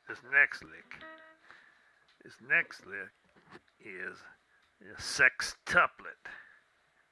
this next lick. This next lick is a sextuplet.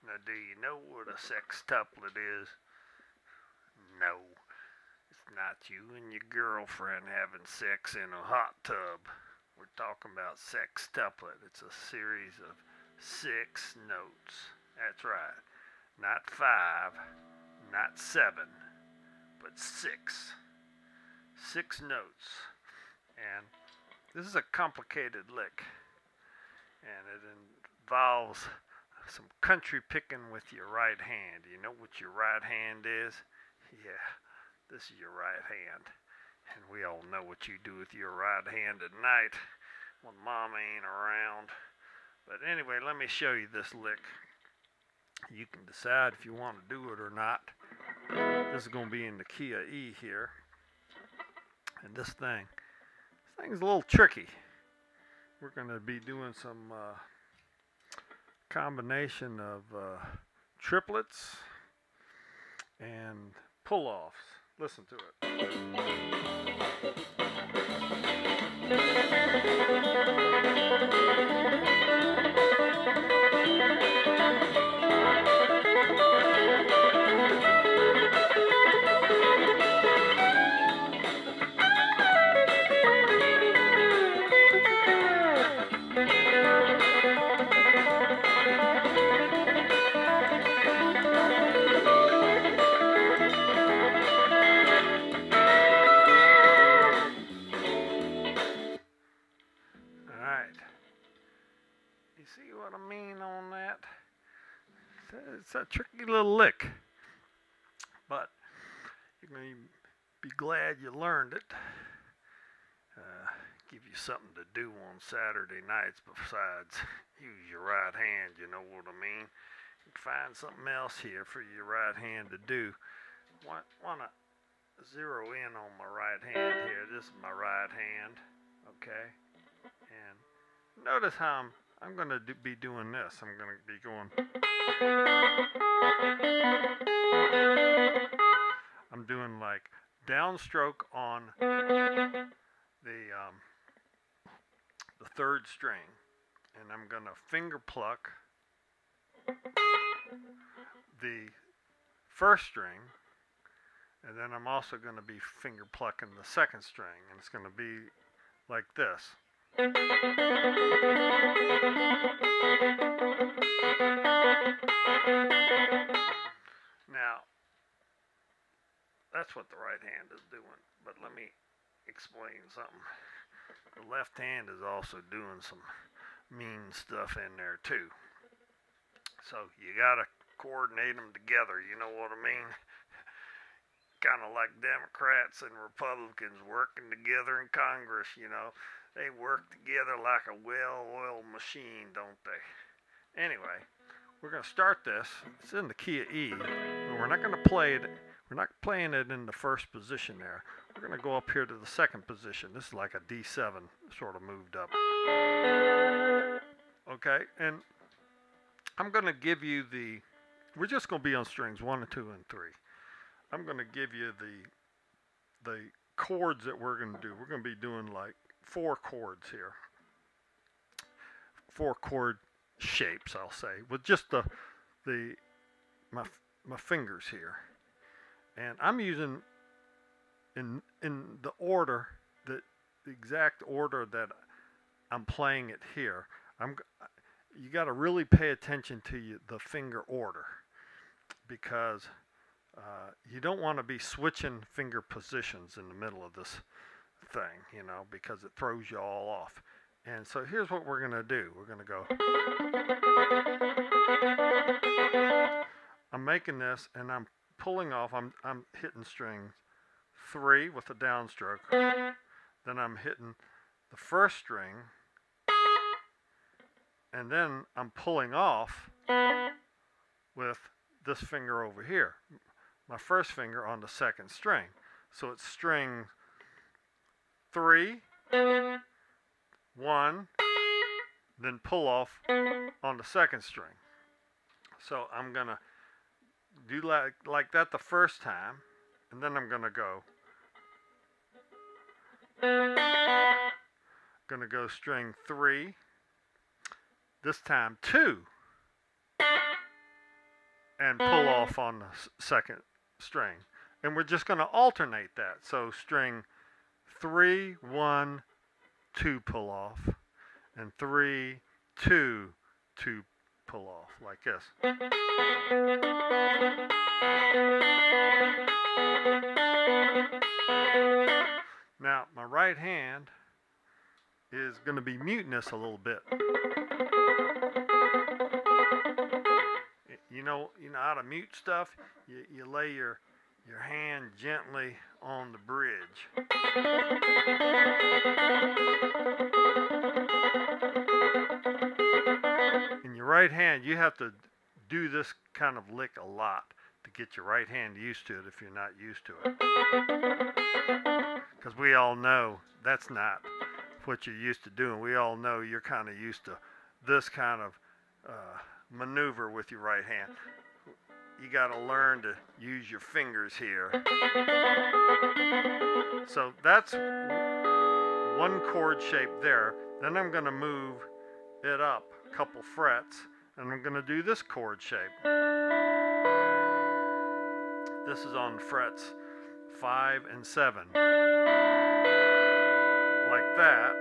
Now, do you know what a sextuplet is? No, it's not you and your girlfriend having sex in a hot tub. We're talking about sextuplet. It's a series of 6 notes. That's right. Not 5, not 7, but 6. 6 notes. And this is a complicated lick. And it involves some country picking with your right hand. You know what your right hand is? Yeah, this is your right hand. And we all know what you do with your right hand at night when mom ain't around. But anyway, let me show you this lick. You can decide if you want to do it or not. This is going to be in the key of E here. And this thing's a little tricky. We're going to be doing some combination of triplets and pull-offs. Listen to it. You see what I mean on that? It's a tricky little lick, but you're going to be glad you learned it. Give you something to do on Saturday nights besides use your right hand, you know what I mean? You can find something else here for your right hand to do. Want to zero in on my right hand here. This is my right hand, okay? And notice how I'm going to be doing this. I'm going to be going. I'm doing like downstroke on the 3rd string, and I'm going to finger pluck the 1st string, and then I'm also going to be finger plucking the 2nd string, and it's going to be like this. Now, that's what the right hand is doing, but let me explain something. The left hand is also doing some mean stuff in there too. So you gotta coordinate them together, you know what I mean? Kind of like Democrats and Republicans working together in Congress, you know. They work together like a well-oiled machine, don't they? Anyway, we're going to start this. It's in the key of E, but we're not going to play it. We're not playing it in the 1st position there. We're going to go up here to the 2nd position. This is like a D7 sort of moved up. Okay, and I'm going to give you we're just going to be on strings 1, 2, and 3. I'm going to give you the chords that we're going to do. We're going to be doing like 4 chords here. 4 chord shapes, I'll say, with just my fingers here. And I'm using in the order the exact order that I'm playing it here. You got to really pay attention to the finger order, because you don't want to be switching finger positions in the middle of this thing, you know, because it throws you all off. And so here's what we're going to do. We're going to go. I'm making this, and I'm pulling off. I'm hitting string 3 with a downstroke. Then I'm hitting the 1st string, and then I'm pulling off with this finger over here, my 1st finger on the 2nd string. So it's string 3, 1, then pull off on the 2nd string. So I'm gonna do like that the 1st time, and then I'm gonna go Gonna go string 3, this time 2, and pull off on the second string. And we're just gonna alternate that. So string 3, 1, 2, pull off, and 3, 2, 2, pull off, like this. Now, my right hand is going to be muting this a little bit. You know how to mute stuff? You lay your hand gently on the bridge. In your right hand, you have to do this kind of lick a lot to get your right hand used to it if you're not used to it. Because we all know that's not what you're used to doing. We all know you're kind of used to this kind of maneuver with your right hand. You got to learn to use your fingers here. So that's one chord shape there. Then I'm going to move it up a couple frets, and I'm going to do this chord shape. This is on frets 5 and 7. Like that.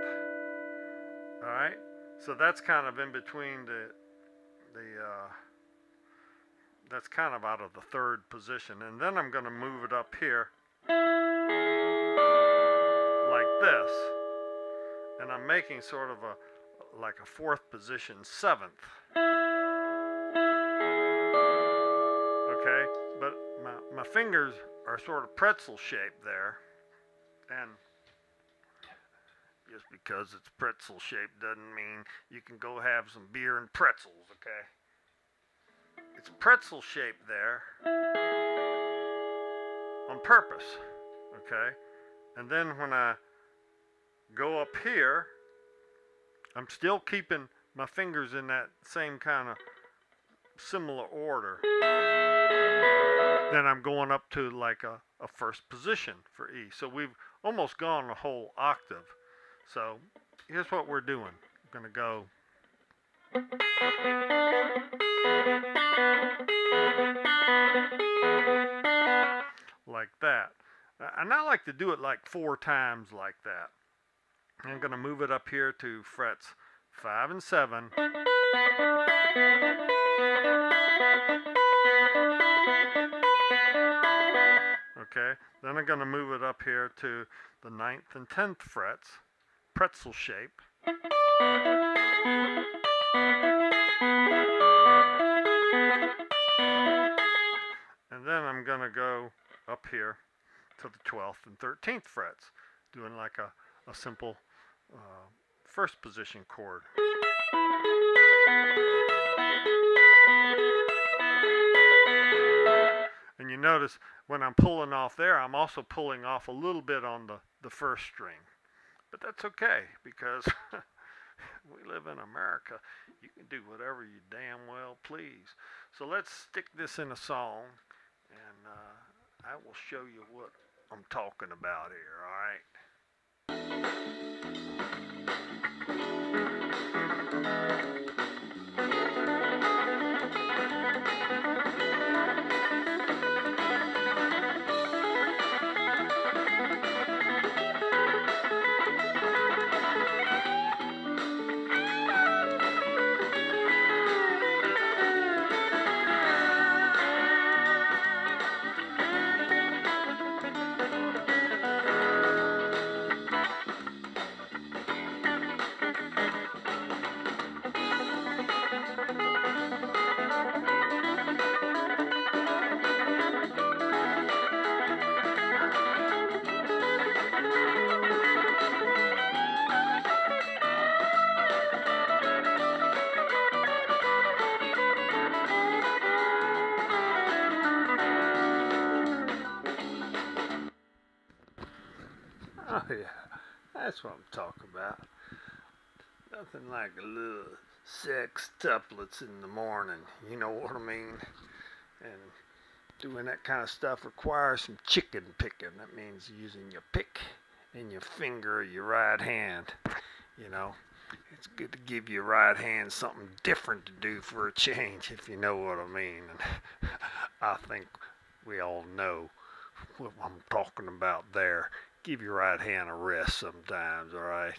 Alright? So that's kind of in between that's kind of out of the third position. And then I'm going to move it up here like this. And I'm making sort of like a fourth position 7th. Okay? But my fingers are sort of pretzel shaped there. And just because it's pretzel shaped doesn't mean you can go have some beer and pretzels, okay? It's pretzel shaped there on purpose, okay? And then when I go up here, I'm still keeping my fingers in that same kind of similar order. Then I'm going up to like a first position for E. So we've almost gone a whole octave. So here's what we're doing. I'm going to go. Like that. And I like to do it like 4 times like that. I'm going to move it up here to frets 5 and 7. Okay, then I'm going to move it up here to the 9th and 10th frets, pretzel shape. And then I'm going to go up here to the 12th and 13th frets, doing like a simple first position chord. And you notice when I'm pulling off there, I'm also pulling off a little bit on the first string. But that's okay, because we live in America. You can do whatever you damn well please. So let's stick this in a song, and I will show you what I'm talking about here, all right? Oh yeah, that's what I'm talking about. Nothing like a little sextuplets in the morning, you know what I mean? And doing that kind of stuff requires some chicken picking. That means using your pick in your finger of your right hand. You know, it's good to give your right hand something different to do for a change, if you know what I mean. And I think we all know what I'm talking about there. Give your right hand a rest sometimes, all right?